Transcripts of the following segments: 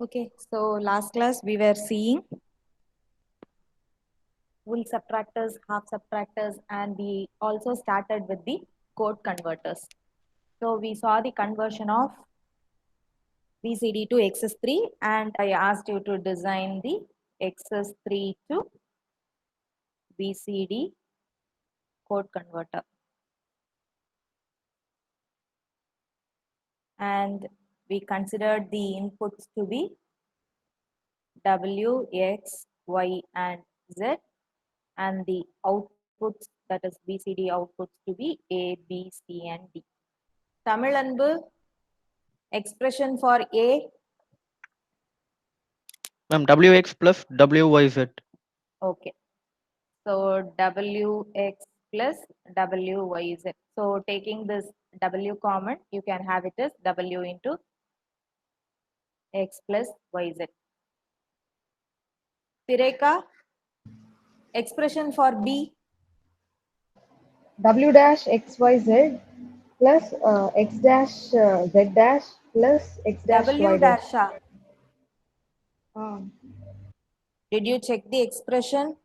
Okay, so last class we were seeing full subtractors, half subtractors, and we also started with the code converters. So we saw the conversion of BCD to XS3, and I asked you to design the XS3 to BCD code converter. And we considered the inputs to be W, X, Y, and Z, and the outputs, that is BCD outputs, to be A, B, C, and D. Tamil Anbu, expression for A. Ma'am, WX plus WYZ. Okay. So WX plus WYZ. So taking this W common, you can have it as W into X plus YZ. Sireka, expression for B. W dash XYZ plus X dash Z dash plus X dash W Y dash. dash. Did you check the expression?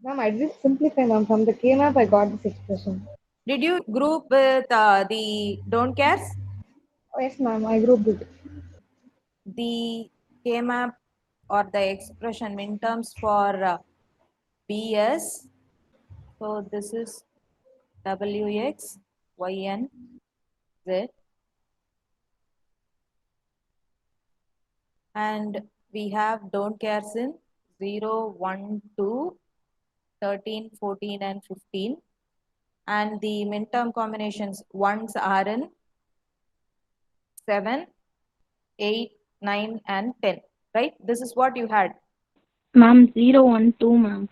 Ma'am, I did simplify, ma'am. From the K map, I got this expression. Did you group with the don't cares? Oh, yes, ma'am, I grouped it. The K map or the expression in terms for BS. So this is WX, YN, Z. And we have don't cares in 0, 1, 2, 13, 14, and 15. And the midterm combinations ones are in 7, 8, 9, and 10. Right? This is what you had. Ma'am, 0, 1, 2, ma'am.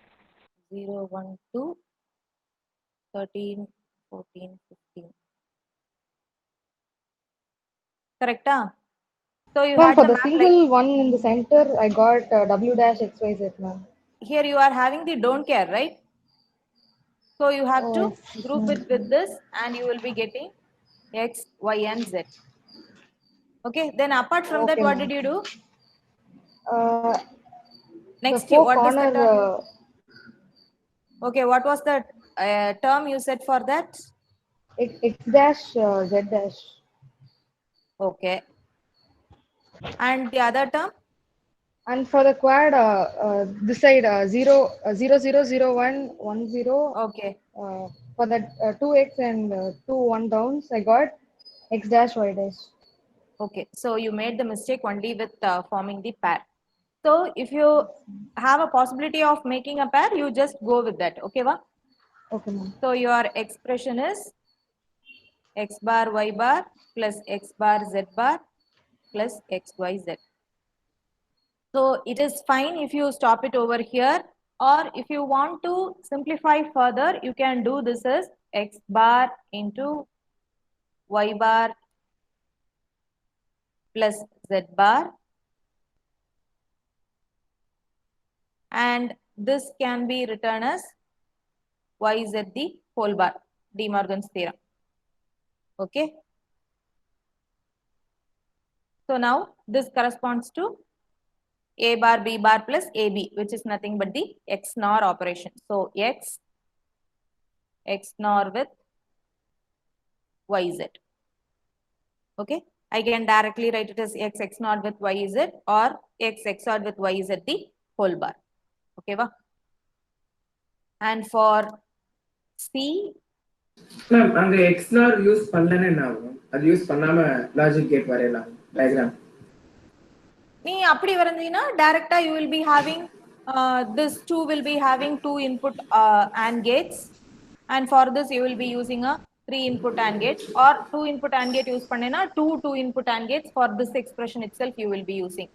0, 1, 2, 13, 14, 15. Correct? So you Ma'am, had for the the map like single one in the center, I got W dash XYZ, ma'am. here you are having the don't care, right? So you have Oh, to yes, group ma'am. it with this and you will be getting X, Y, and Z. Okay, then apart from that, Okay, what ma'am. did you do? Uh, the Next, four what is the corner term? Okay, what was the term you said for that? X dash Z dash. Okay. And the other term? And for the quad, this side 0, 0, 0, 0, 1, 1, 0. Okay. For that 2x and 2 1 downs, I got x dash y dash. Okay, so you made the mistake only with forming the pair. So if you have a possibility of making a pair, you just go with that. Okay, va? Okay, ma'am. So your expression is x bar y bar plus x bar z bar plus xyz. So it is fine if you stop it over here, or if you want to simplify further, you can do this as x bar into y bar plus z bar, and this can be written as yz the whole bar, De Morgan's theorem. Okay. So now this corresponds to a bar b bar plus ab, which is nothing but the XNOR operation. So x XNOR with yz. Okay, I can directly write it as x XNOR with yz or x XOR with yz the whole bar. Okay, va? And for C, ma'am அங்க XNOR use பண்ணலன்னு என்ன ஆகும்? அது use பண்ணாம logic gate வரையலாம் diagram. நீ அப்படி வரைந்தீங்கன்னா டைரக்டா you will be having this 2 will be having 2 input AND gates, and for this you will be using a 3 input AND gate, or 2 input AND gate use பண்ணேனா 2 input AND gates. For this expression itself you will be using.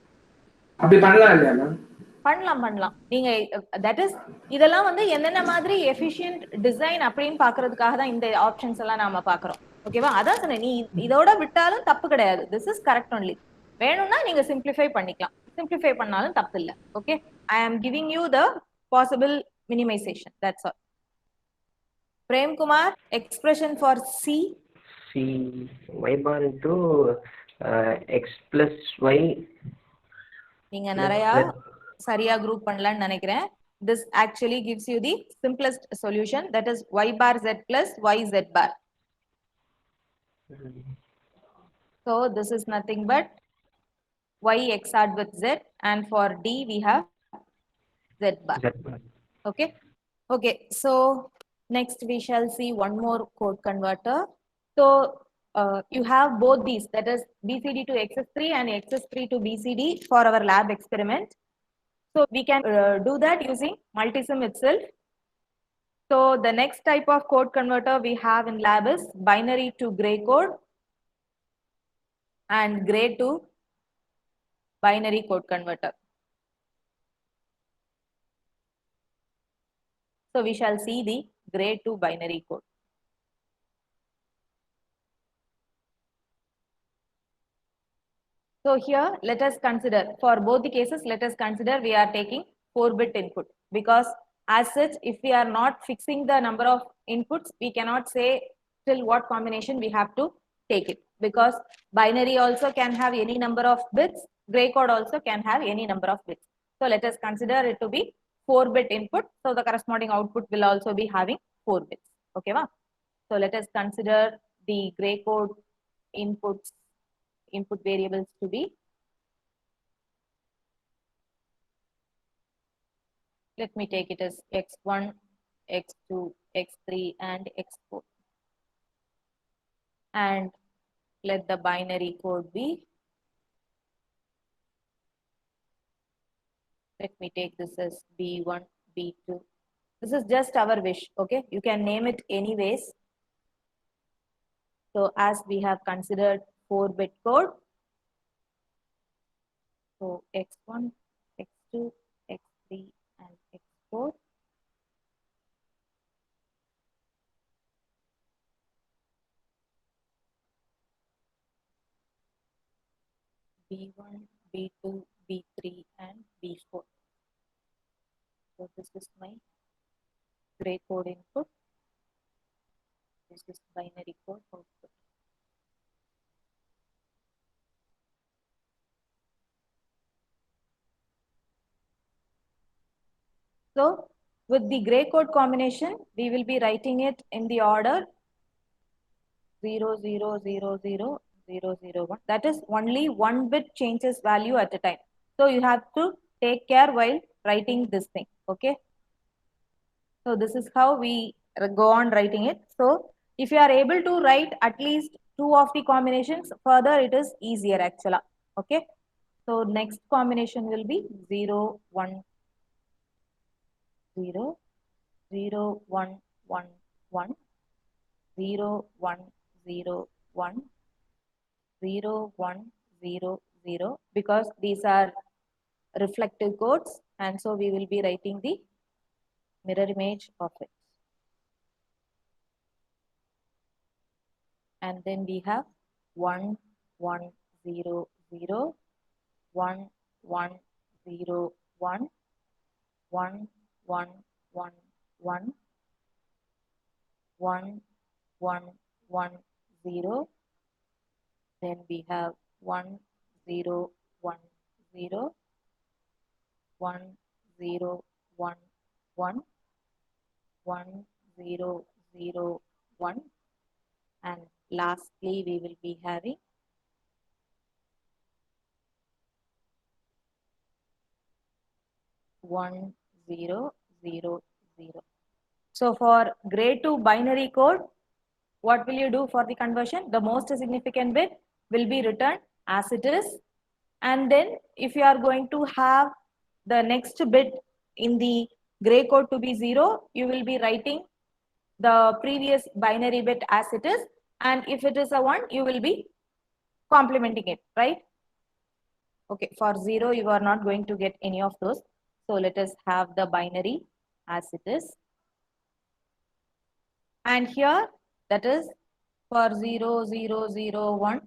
அப்படி பண்ணலாம் இல்லையா ma'am? பண்ணலாம் நீங்க that is இதெல்லாம் வந்து என்னென்ன மாதிரி efficient design அப்படின்னு பாக்குறதுக்காக தான் இந்த ஆப்ஷன்ஸ் எல்லாம் நாம பாக்குறோம். ஓகேவா? அதான் சொன்னேன், நீ இதோட விட்டாலும் தப்பு கிடையாது. This is correct only. வேணும்னா நீங்க சிம்பிளிஃபை பண்ணிக்கலாம், சிம்பிளிஃபை பண்ணாலும் தப்பு இல்லை. Okay, I am giving you the possible minimisation, that's all. Prem Kumar, expression for C. C y bar into x plus y நீங்க நிறைய சரியா group பண்ணலாம்னு நினைக்கிறேன். This actually gives you the simplest solution, that is y bar z plus y z bar. So this is nothing but y XORed with z, and for D we have z bar. Okay. Okay. So next we shall see one more code converter. So you have both these, that is BCD to XS3 and XS3 to BCD for our lab experiment. So we can do that using multisim itself. So the next type of code converter we have in lab is binary to gray code and gray to binary code converter. So we shall see the gray to binary code. So here, let us consider, for both the cases, let us consider we are taking 4-bit input, because as such, if we are not fixing the number of inputs, we cannot say till what combination we have to take it, because binary also can have any number of bits, gray code also can have any number of bits. So let us consider it to be 4-bit input. So the corresponding output will also be having 4 bits. Okay, va? So let us consider the gray code input variables to be, let me take it as x1, x2, x3 and x4, and let the binary code be, let me take this as b1, b2. This is just our wish. Okay, you can name it anyways. So as we have considered 4-bit code, so x1, x2, x3 and x4, b1, b2, b3 and b4. So this is my gray code input. This is binary code output. So with the gray code combination, we will be writing it in the order 0, 0, 0, 0, 0, 0, 1. That is only 1 bit changes value at a time. So you have to take care while writing this thing. Okay. So this is how we go on writing it. So if you are able to write at least 2 of the combinations, further it is easier actually. Okay. So next combination will be 0, 1, 0, 0, 1, 1, 1, 0, 1, 0, 1, 0, 1, 0, 0, because these are reflective codes, and so we will be writing the mirror image of it. And then we have 1, 1, 0, 0, 1, 1, 0, 1, 1, 1, 1, 1, 1, 1, 1, 0. Then we have 1, 0, 1, 0, 1, 0, 1, 1, 1, 0, 0, 1, and lastly we will be having 1, 0, 0, 0. So for gray to binary code, what will you do for the conversion? The most significant bit will be returned as it is. And then if you are going to have the next bit in the gray code to be 0, you will be writing the previous binary bit as it is. And if it is a 1, you will be complementing it, right? Okay, for 0, you are not going to get any of those. So let us have the binary as it is. And here, that is for 0, 0, 0, 1,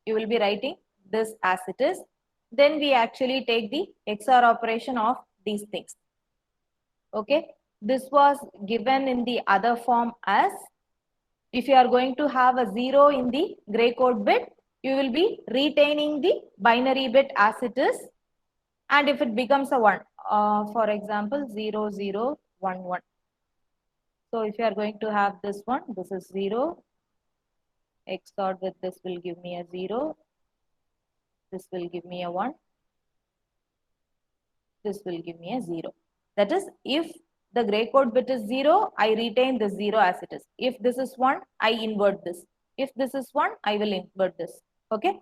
you will be writing this as it is. Then we actually take the XOR operation of these things. Okay, this was given in the other form as, if you are going to have a 0 in the gray code bit, you will be retaining the binary bit as it is. And if it becomes a 1, for example, 0, 0, 1, 1. So if you are going to have this one, this is 0, XORed with this will give me a 0, this will give me a 1, this will give me a 0. That is, if the gray code bit is 0, I retain this 0 as it is. If this is 1, I invert this. If this is 1, I will invert this. Okay?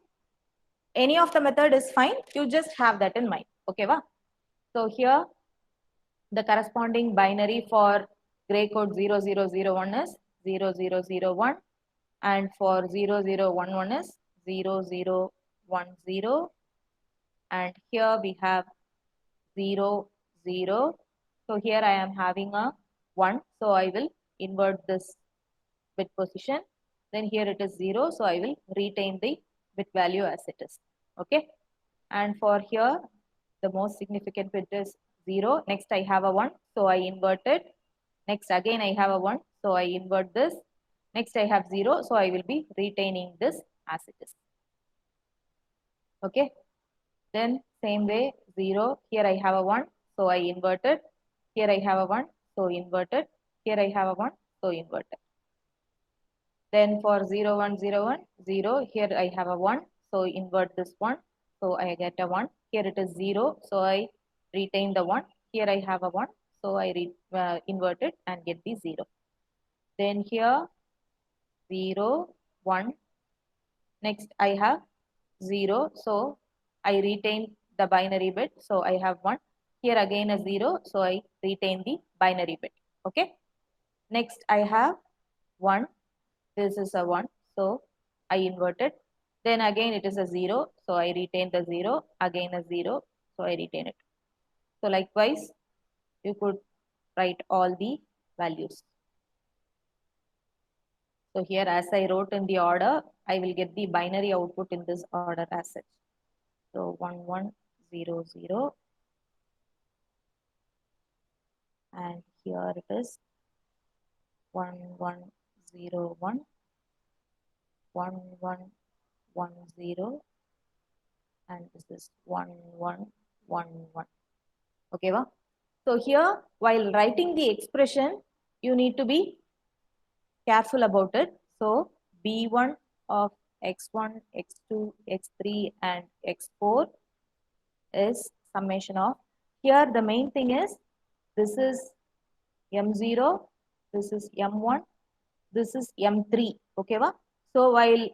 Any of the method is fine. You just have that in mind. Okay, va? So here, the corresponding binary for gray code 0001 is 0001, and for 0011 is 0010, and here we have 0, 0. So here I am having a 1, so I will invert this bit position. Then here it is 0, so I will retain the bit value as it is. Okay. And for here, the most significant bit is 0. Next I have a 1, so I invert it. Next again I have a 1, so I invert this. Next I have 0, so I will be retaining this as it is. Okay. Then same way 0, here I have a 1, so I invert it. Here I have a 1, so invert it. Here I have a 1, so invert it. Then for 0, 1, 0, 1, 0, here I have a 1, so invert this 1, so I get a 1. Here it is 0, so I retain the 1. Here I have a 1, so I invert it and get the 0. Then here 0, 1. Next I have 0, so I retain the binary bit, so I have 1. Here again a 0, so I retain the binary bit. Okay. Next I have 1. This is a 1, so I invert it. Then again it is a 0, so I retain the 0. Again a 0, so I retain it. So likewise, you could write all the values. So here as I wrote in the order, I will get the binary output in this order as such. So 1, 1, 0, 0. And here it is 1, 1, 0, 1. 1, 1, 1, 0. And this is 1, 1, 1, 1. Okay, va? So here, while writing the expression, you need to be careful about it. So B1 of x1, x2, x3, and x4 is summation of. Here, the main thing is this is M0, this is M1, this is M3. Okay, va? So while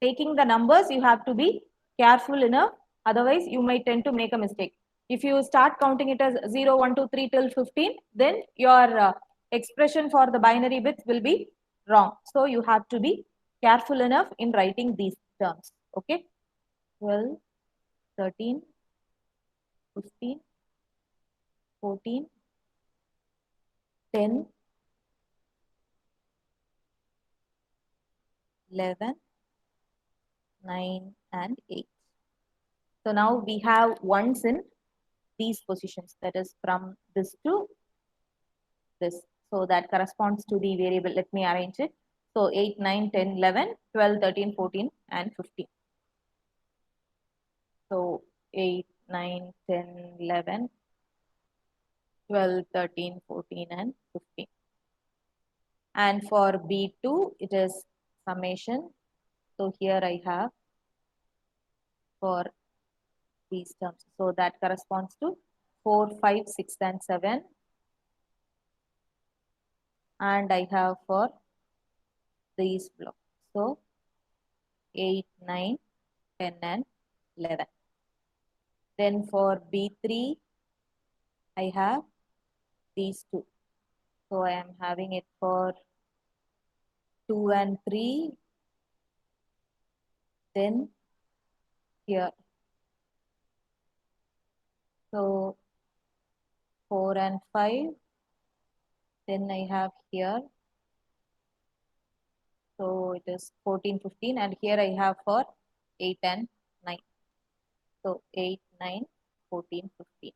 taking the numbers, you have to be careful enough. Otherwise, you might tend to make a mistake. If you start counting it as 0, 1, 2, 3 till 15, then your expression for the binary bits will be wrong. So you have to be careful enough in writing these terms. Okay. 12, 13, 15, 14, 10, 11, 9, and 8. So now we have ones in these positions, that is from this to this. So that corresponds to the variable. Let me arrange it. So 8, 9, 10, 11, 12, 13, 14, and 15. So 8, 9, 10, 11, 12, 13, 14, and 15. And for B2, it is summation. So here I have for these terms. So that corresponds to 4, 5, 6, and 7. And I have for these blocks. So 8, 9, 10, and 11. Then for B3, I have these two. So I am having it for 2 and 3. Then here. So 4 and 5. Then I have here. So it is 14, 15. And here I have for 8 and 9. So 8, 9, 14, 15.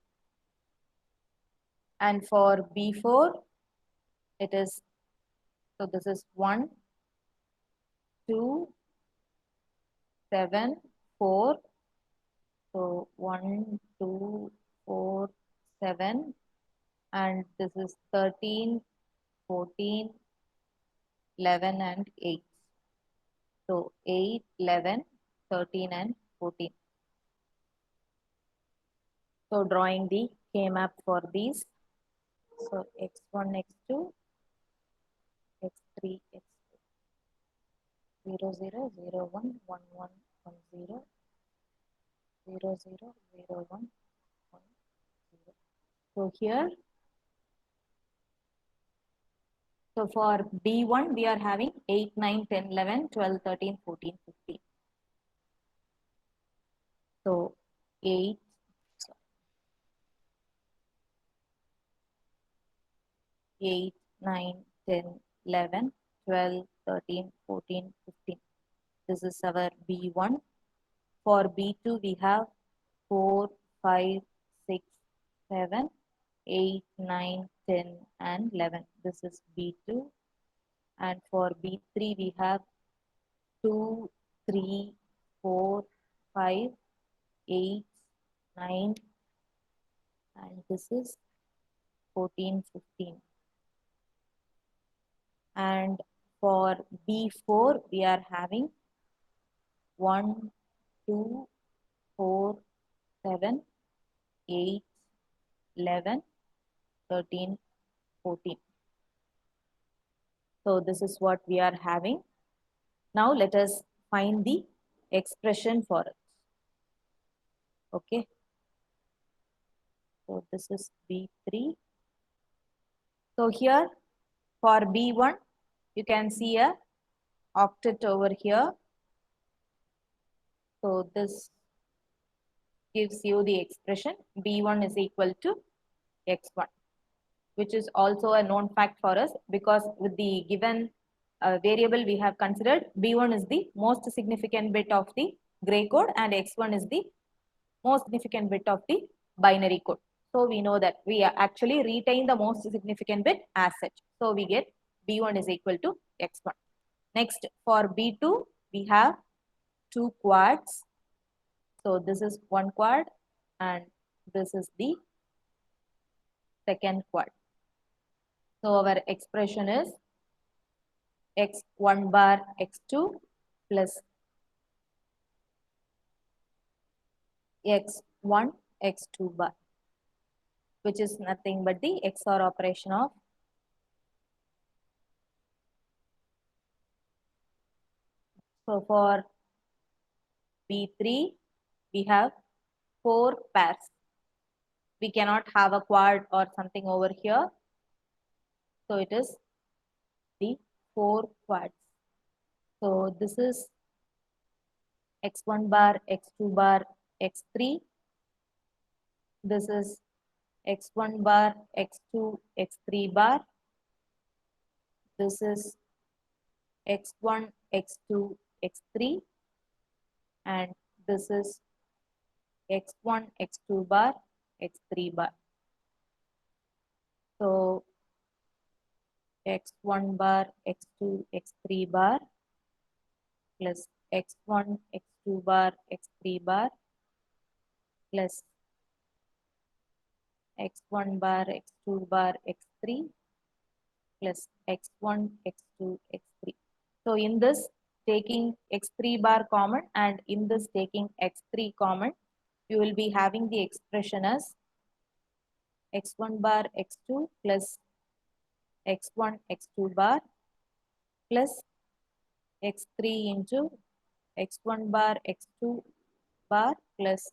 And for B4, it is, so this is 1, 2, 7, 4. So 1, 2, 4, 7, and this is 13, 14, 11, and 8. So 8, 11, 13, and 14. So drawing the K-map for these. So x1, x2, x3, x4, 0, 0, 0, 1, 1, 1, 1, 0, 0, 0, 0, 1, 1, 0. So here, so for B1, we are having 8, 9, 10, 11, 12, 13, 14, 15. So 8, 8, 9, 10, 11, 12, 13, 14, 15. This is our B1. For B2, we have 4, 5, 6, 7, 8, 9, 10, and 11. This is B2. And for B3, we have 2, 3, 4, 5, 8, 9, and this is 14, 15. And for B4, we are having 1, 2, 4, 7, 8, 11, 13, 14. So this is what we are having. Now let us find the expression for it. Okay. So this is B3. So here for B1, you can see a octet over here. So this gives you the expression B1 is equal to X1, which is also a known fact for us because with the given variable we have considered, B1 is the most significant bit of the gray code and X1 is the most significant bit of the binary code. So we know that we actually retain the most significant bit as such. So we get B1 is equal to X1. Next, for B2, we have 2 quads. So this is 1 quad and this is the second quad. So our expression is x1 bar x2 plus x1 x2 bar, which is nothing but the XOR operation of so for B3 we have 4 pairs. We cannot have a quad or something over here. So it is the 4 quads. So this is x1 bar, x2 bar, x3. This is x1 bar, x2, x3 bar. This is x1, x2, x3. And this is x1, x2 bar, x3 bar. So x1 bar, x2, x3 bar plus x1, x2 bar, x3 bar plus x1 bar, x2 bar, x3 plus x1, x2, x3. So in this taking x3 bar common and in this taking x3 common, you will be having the expression as x1 bar, x2 plus x1, x2 bar plus x3 into x1 bar, x2 bar plus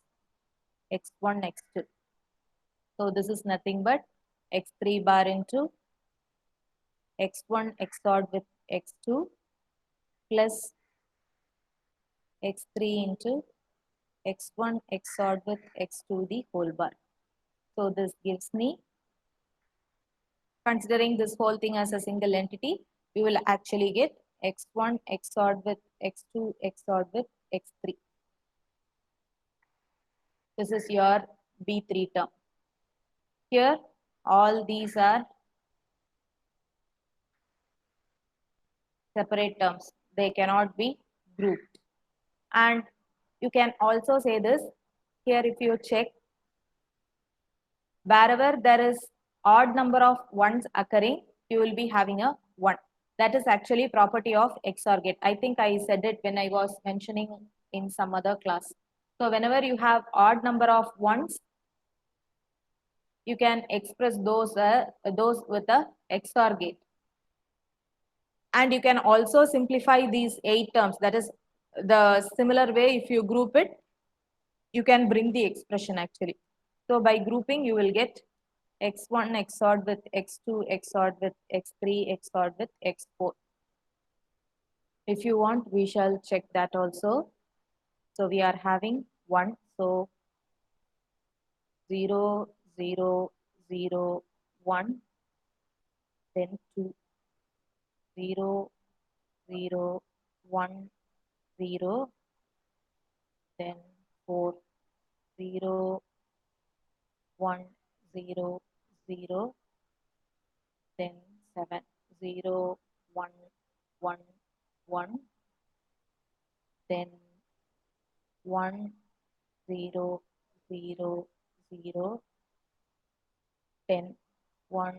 x1, x2. So this is nothing but x3 bar into x1 XORed with x2 plus x3 into x1 XORed with x2 the whole bar. So this gives me, considering this whole thing as a single entity, we will actually get x1 XORed with x2 XORed with x3. This is your B3 term. Here, all these are separate terms. They cannot be grouped. And you can also say this, here if you check, wherever there is odd number of ones occurring, you will be having a 1. That is actually property of XOR gate. I think I said it when I was mentioning in some other class. So whenever you have odd number of ones, you can express those with a XOR gate. And you can also simplify these 8 terms. That is the similar way, if you group it, you can bring the expression actually. So by grouping, you will get x1 XORed with x2 XORed with x3 XORed with x4. If you want, we shall check that also. So we are having 1. So 0, 0, 0, 1, then 2, 0, 0, 1, 0, then 4, 0, 1, 0, 0, then 7, 0, 1, 1, 1, then 1, 0, 0, 0, 10, 1,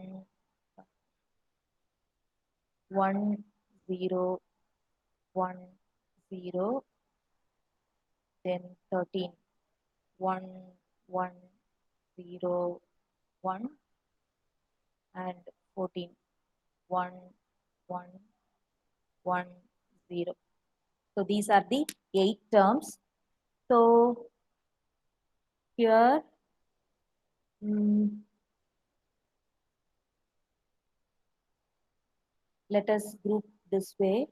1, 0, 1, 0, then 13, 1, 1, 0, 1, and 14, 1, 1, 1, 0. So these are the 8 terms. So here, let us group this way.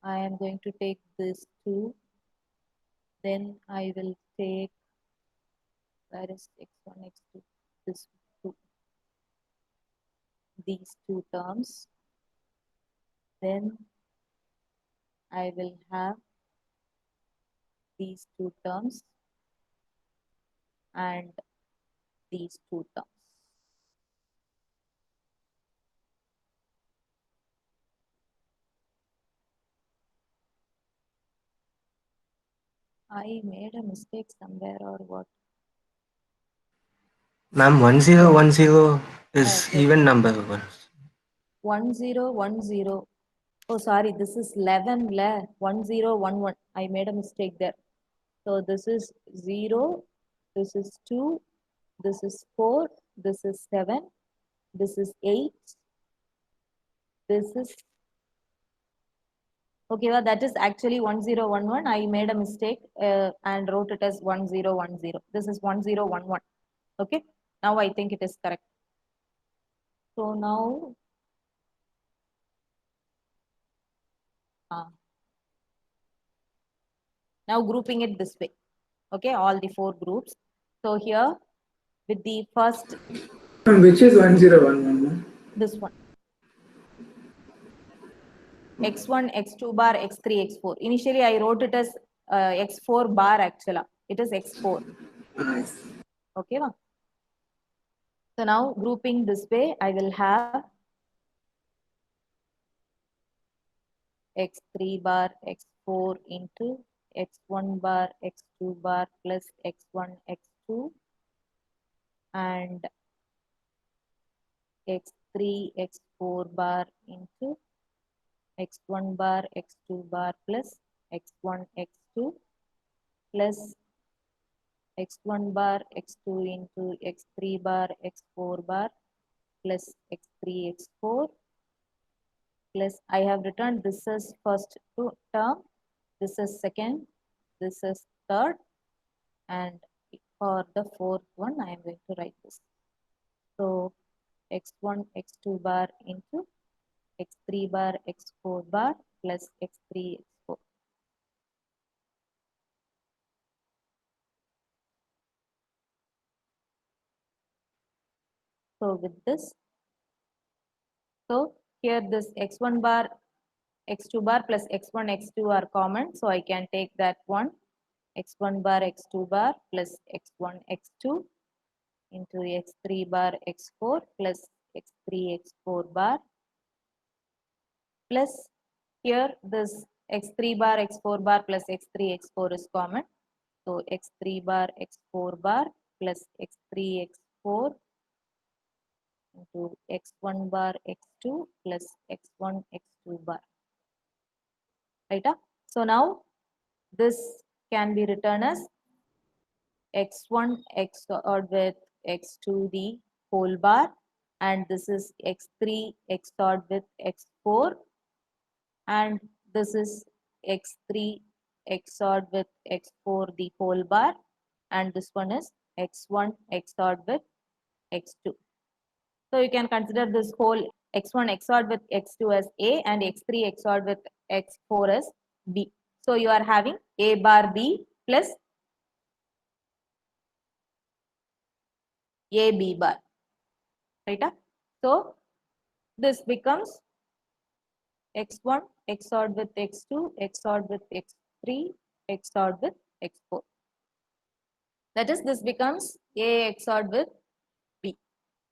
I am going to take this 2. Then I will take, where is x1, x2, this 2, these 2 terms. Then I will have these 2 terms and these 2 terms. I made a mistake somewhere or what? Ma'am, 1010 is Okay. even number one. 1010. Oh, sorry, this is 11. 1011. I made a mistake there. So this is 0, this is 2, this is 4, this is 7, this is 8, this is, okay, well, that is actually 1011. I made a mistake and wrote it as 1010. This is 1011. Okay, now I think it is correct. So now, now grouping it this way. Okay, all the 4 groups. So here, with the first, Which is 1011? this one. x1, x2 bar, x3, x4. Initially, I wrote it as x4 bar actually. It is x4. Nice. Okay. So now grouping this way, I will have x3 bar, x4 into x1 bar, x2 bar plus x1, x2 and x3, x4 bar into x1 bar, x2 bar plus x1, x2 plus x1 bar, x2 into x3 bar, x4 bar plus x3, x4 plus I have written this is first term, this is second, this is third, and for the 4th one I am going to write this. So x1, x2 bar into x3 bar, x4 bar plus x3, x4. So with this, so here this x1 bar, x2 bar plus x1, x2 are common. So I can take that one, x1 bar, x2 bar plus x1, x2 into x3 bar, x4 plus x3, x4 bar plus here this x3 bar, x4 bar plus x3, x4 is common. So x3 bar x4 bar plus x3 x4 into x1 bar x2 plus x1 x2 bar. Right? So now this can be written as x1 XORed with x2 the whole bar, and this is x3 XORed with x4, and this is x3 XORed with x4 the whole bar, and this one is x1 XORed with x2. So you can consider this whole x1 XORed with x2 as A and x3 XORed with x4 as B. So you are having A bar B plus AB bar. Right? So this becomes x1 XORed with x2 XORed with x3 XORed with x4. That is, this becomes A XORed with B,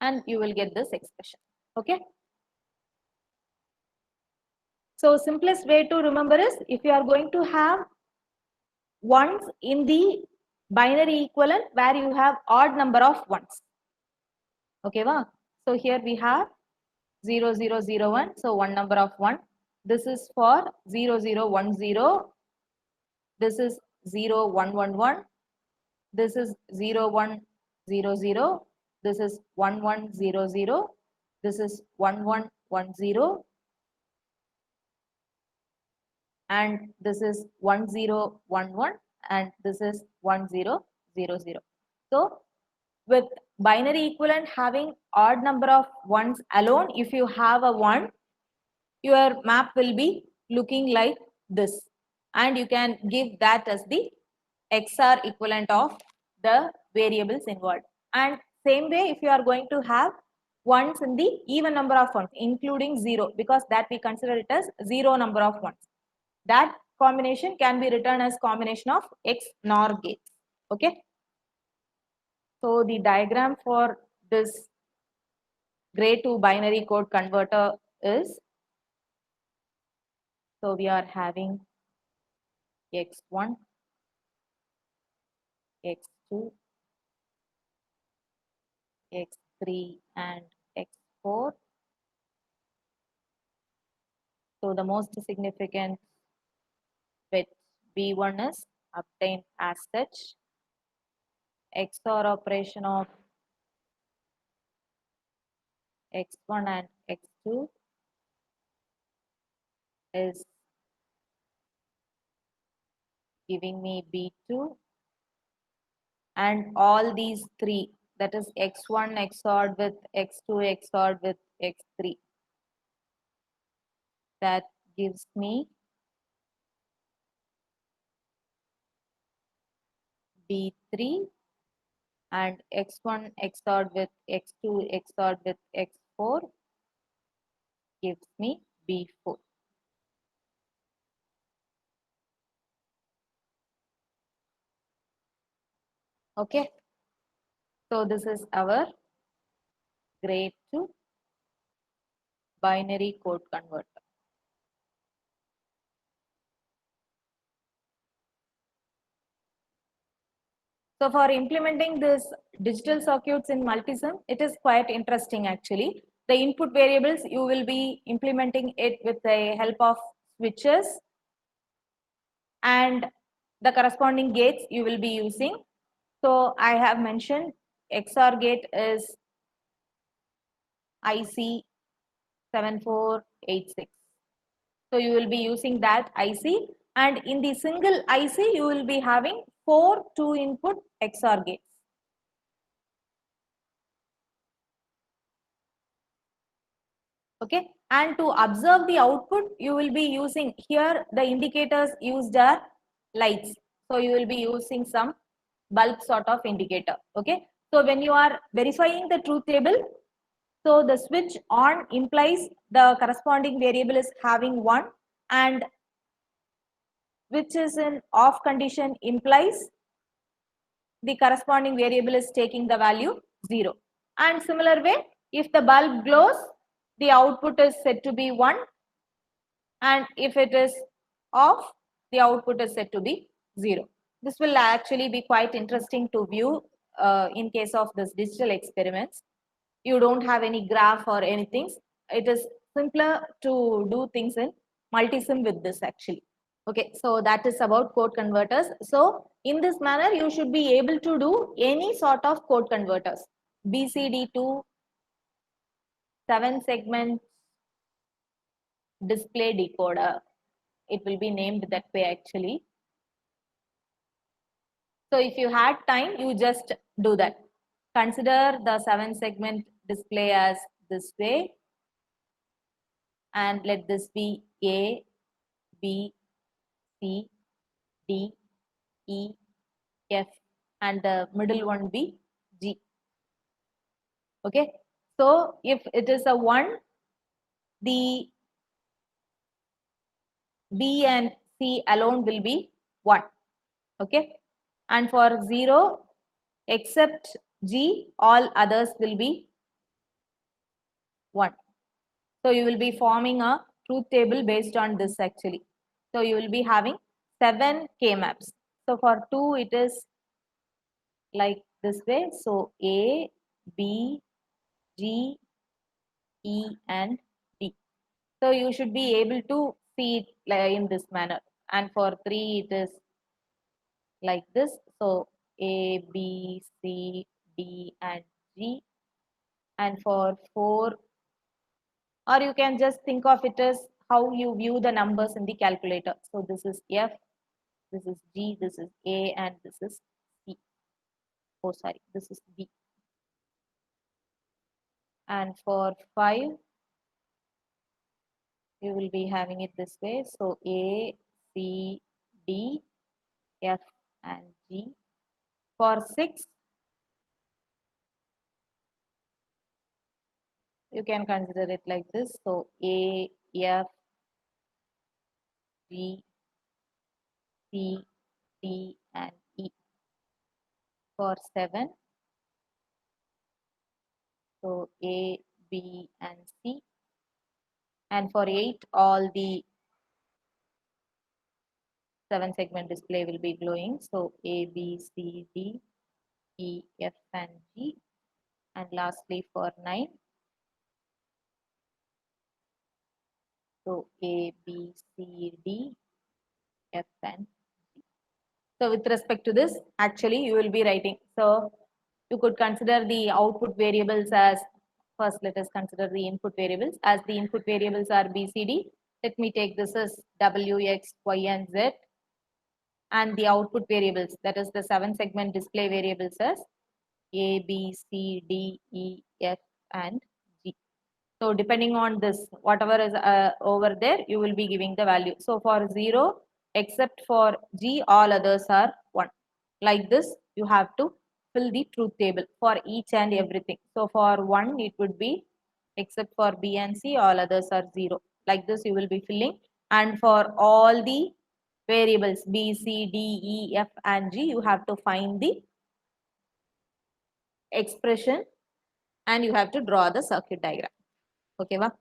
and you will get this expression. Okay. So simplest way to remember is, if you are going to have ones in the binary equivalent where you have odd number of ones. Okay, wow. So here we have 0, 0, 0, 1. So one number of 1. This is for 0, 0, 1, 0. This is 0, 1, 1, 1. This is 0, 1, 0, 0. This is 1, 1, 0, 0. This is 1, 1, 1, 0. And this is 1, 0, 1, 1. And this is 1, 0, 0, 0. So with binary equivalent having odd number of ones alone, if you have a 1, your map will be looking like this, and you can give that as the XOR equivalent of the variables involved. And same way, if you are going to have ones in the even number of ones, including 0, because that we consider it as 0 number of ones, that combination can be written as combination of XNOR gates. Okay. So the diagram for this gray to binary code converter is, so we are having x1, x2, x3 and x4. So the most significant bit B1 is obtained as such. XOR operation of x1 and x2 is giving me B2, and all these three, that is x1 XORed with x2 XORed with x3, that gives me B3, and x1 XORed with x2 XORed with x4 gives me B4. Okay, so this is our gray to binary code converter. So for implementing this digital circuits in multisim, it is quite interesting actually. The input variables, you will be implementing it with the help of switches, and the corresponding gates you will be using. So I have mentioned XOR gate is IC 7486. So you will be using that IC, and in the single IC you will be having 4 2-input XOR gates. Okay, and to observe the output you will be using, here the indicators used are lights, so you will be using some bulb sort of indicator. Okay, so when you are verifying the truth table, so the switch on implies the corresponding variable is having 1, and which is in off condition implies the corresponding variable is taking the value 0. And similar way, if the bulb glows, the output is said to be 1, and if it is off, the output is said to be 0. This will actually be quite interesting to view in case of this digital experiments. You don't have any graph or anything. It is simpler to do things in multisim with this actually. Okay, so that is about code converters. So in this manner, you should be able to do any sort of code converters. BCD to 7 segment display decoder. It will be named that way actually. So if you had time, you just do that. Consider the 7 segment display as this way. And let this be A, B, C, D, E, F, and the middle one be G. Okay. So if it is a 1, the B and C alone will be 1. Okay. And for 0, except G, all others will be 1. So you will be forming a truth table based on this actually. So you will be having 7 K-maps. So for 2, it is like this way. So A, B, G, E, and D. So you should be able to see it in this manner. And for 3, it is like this. So A, B, C, D, and G. And for 4, or you can just think of it as how you view the numbers in the calculator. So this is F, this is G, this is A, and this is C. Oh, sorry, this is B. And for 5, you will be having it this way. So A, C, D, F, and G. For 6, you can consider it like this. So A, F, G, C, D, and E. For 7, so A, B, and C. And for 8, all the 7 segment display will be glowing. So A, B, C, D, E, F, and G. And lastly for 9, so A, B, C, D, F, and G. So with respect to this, actually you will be writing. So you could consider the output variables as, first let us consider the input variables, as the input variables are BCD. Let me take this as W, X, Y, and Z. And the output variables, that is the 7 segment display variables as A, B, C, D, E, F, and G. So depending on this, whatever is over there, you will be giving the value. So for 0, except for G, all others are 1. Like this, you have to fill the truth table for each and everything. So for 1, it would be except for B and C, all others are 0. Like this, you will be filling. And for all the variables B, C, D, E, F, and G, you have to find the expression and you have to draw the circuit diagram. Okay, va?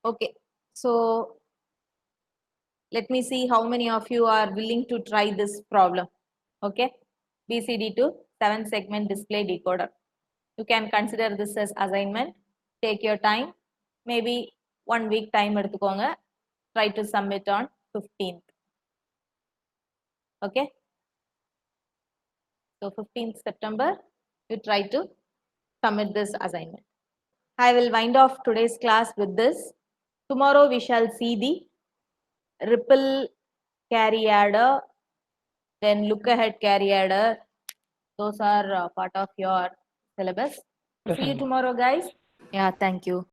Okay, so let me see how many of you are willing to try this problem. Okay, BCD to 7 segment display decoder. You can consider this as assignment. Take your time, maybe 1 week time எடுத்துக்கோங்க. Try to submit on 15th. Okay, so 15th September, you try to submit this assignment. I will wind off today's class with this. Tomorrow we shall see the ripple carry adder, then look ahead carry adder. Those are part of your syllabus. See you tomorrow, guys. Yeah, thank you.